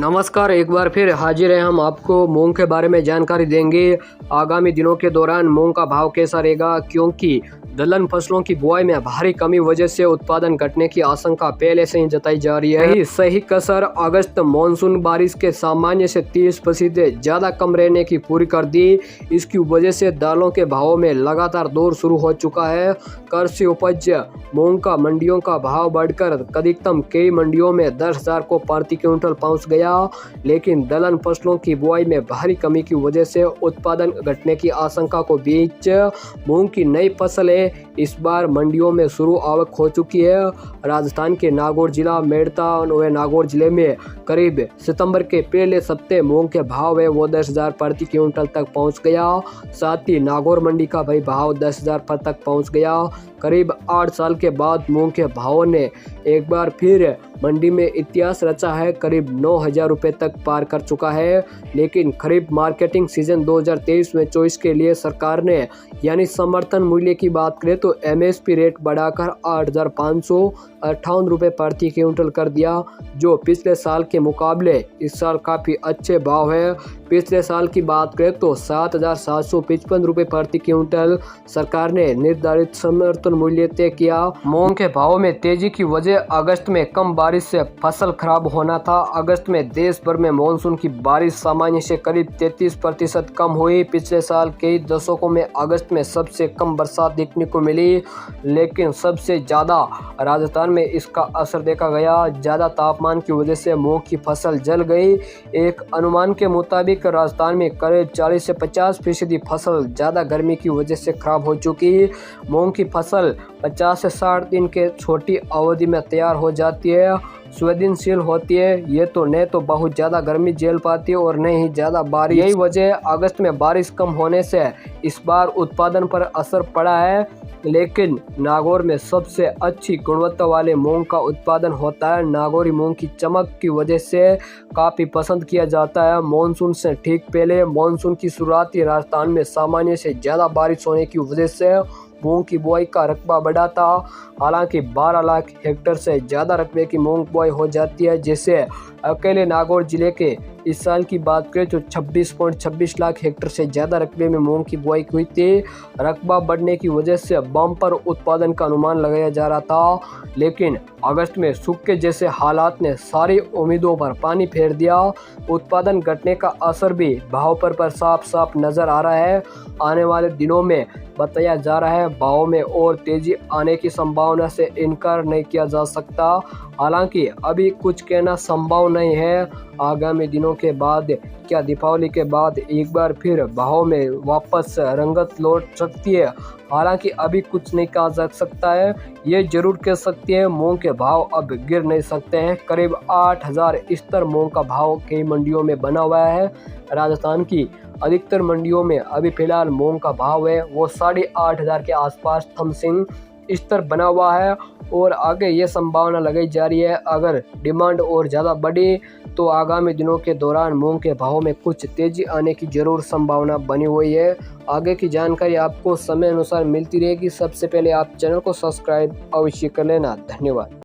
नमस्कार, एक बार फिर हाजिर हैं हम आपको मूंग के बारे में जानकारी देंगे। आगामी दिनों के दौरान मूंग का भाव कैसा रहेगा, क्योंकि दलहन फसलों की बुआई में भारी कमी वजह से उत्पादन घटने की आशंका पहले से ही जताई जा रही है। सही कसर अगस्त मानसून बारिश के सामान्य से 30% ज़्यादा कम रहने की पूरी कर दी। इसकी वजह से दालों के भावों में लगातार दौर शुरू हो चुका है। कृषि उपज मूंग का मंडियों का भाव बढ़कर अधिकतम कई मंडियों में 10,000 को प्रति क्विंटल पहुंच गया, लेकिन दलहन फसलों की बुआई में भारी कमी की वजह से उत्पादन घटने की आशंका को बीच मूंग की नई फसल इस बार मंडियों में शुरू आवक हो चुकी है। राजस्थान के नागौर जिला, मेड़ता व नागौर जिले में करीब सितंबर के पहले सप्ताह मूंग के भाव है वो 10,000 प्रति क्विंटल तक पहुंच गया। साथ ही नागौर मंडी का भी भाव 10,000 पर तक पहुंच गया। करीब 8 साल के बाद मूंग के भावों ने एक बार फिर मंडी में इतिहास रचा है। करीब 9,000 रुपये तक पार कर चुका है। लेकिन खरीफ मार्केटिंग सीजन 2023-24 के लिए सरकार ने यानी समर्थन मूल्य की बात करें तो MSP रेट बढ़ाकर 8,558 रुपये प्रति क्विंटल कर दिया, जो पिछले साल के मुकाबले इस साल काफ़ी अच्छे भाव है। पिछले साल की बात करें तो 7,755 रुपये प्रति क्विंटल सरकार ने निर्धारित समर्थन मूल्य तय किया। मूंग के भाव में तेजी की वजह अगस्त में कम बारिश से फसल खराब होना था। अगस्त में देश भर में मानसून की बारिश सामान्य से करीब 33% कम हुई। पिछले साल कई दशकों में अगस्त में सबसे कम बरसात देखने को मिली, लेकिन सबसे ज़्यादा राजस्थान में इसका असर देखा गया। ज़्यादा तापमान की वजह से मूंग की फसल जल गई। एक अनुमान के मुताबिक राजस्थान में करीब 40 से 50% फसल ज़्यादा गर्मी की वजह से खराब हो चुकी। मूंग की फसल 50 से 60 दिन के छोटी अवधि में तैयार हो जाती है, संवेदनशील होती है। ये तो न तो बहुत ज़्यादा गर्मी झेल पाती है और न ही ज़्यादा बारिश। यही वजह अगस्त में बारिश कम होने से इस बार उत्पादन पर असर पड़ा है। लेकिन नागौर में सबसे अच्छी गुणवत्ता वाले मूंग का उत्पादन होता है। नागौरी मूंग की चमक की वजह से काफ़ी पसंद किया जाता है। मानसून से ठीक पहले मानसून की शुरुआत ही राजस्थान में सामान्य से ज़्यादा बारिश होने की वजह से मूंग की बुआई का रकबा बढ़ा था। हालांकि 12 लाख हेक्टेयर से ज़्यादा रकबे की मूंग बुआई हो जाती है, जिससे अकेले नागौर जिले के इस साल की बात करें तो 26.26 लाख हेक्टेयर से ज़्यादा रकबे में मूंग की बुआई हुई थी। रकबा बढ़ने की वजह से बम्पर उत्पादन का अनुमान लगाया जा रहा था, लेकिन अगस्त में सूखे जैसे हालात ने सारी उम्मीदों पर पानी फेर दिया। उत्पादन घटने का असर भी भाव पर साफ साफ नज़र आ रहा है। आने वाले दिनों में बताया जा रहा है भाव में और तेजी आने की संभावना से इनकार नहीं किया जा सकता। हालांकि अभी कुछ कहना संभव नहीं है। आगामी दिनों के बाद क्या दीपावली के बाद एक बार फिर भाव में वापस रंगत लौट सकती है। हालांकि अभी कुछ नहीं कहा जा सकता है। ये जरूर कह सकते हैं मूंग के भाव अब गिर नहीं सकते हैं। करीब 8,000 स्तर मूंग का भाव कई मंडियों में बना हुआ है। राजस्थान की अधिकतर मंडियों में अभी फिलहाल मूंग का भाव है वो 8,500 के आसपास थमसिंग स्तर बना हुआ है और आगे ये संभावना लगाई जा रही है अगर डिमांड और ज़्यादा बढ़ी तो आगामी दिनों के दौरान मूंग के भाव में कुछ तेज़ी आने की ज़रूर संभावना बनी हुई है। आगे की जानकारी आपको समय अनुसार मिलती रहेगी। सबसे पहले आप चैनल को सब्सक्राइब अवश्य कर लेना। धन्यवाद।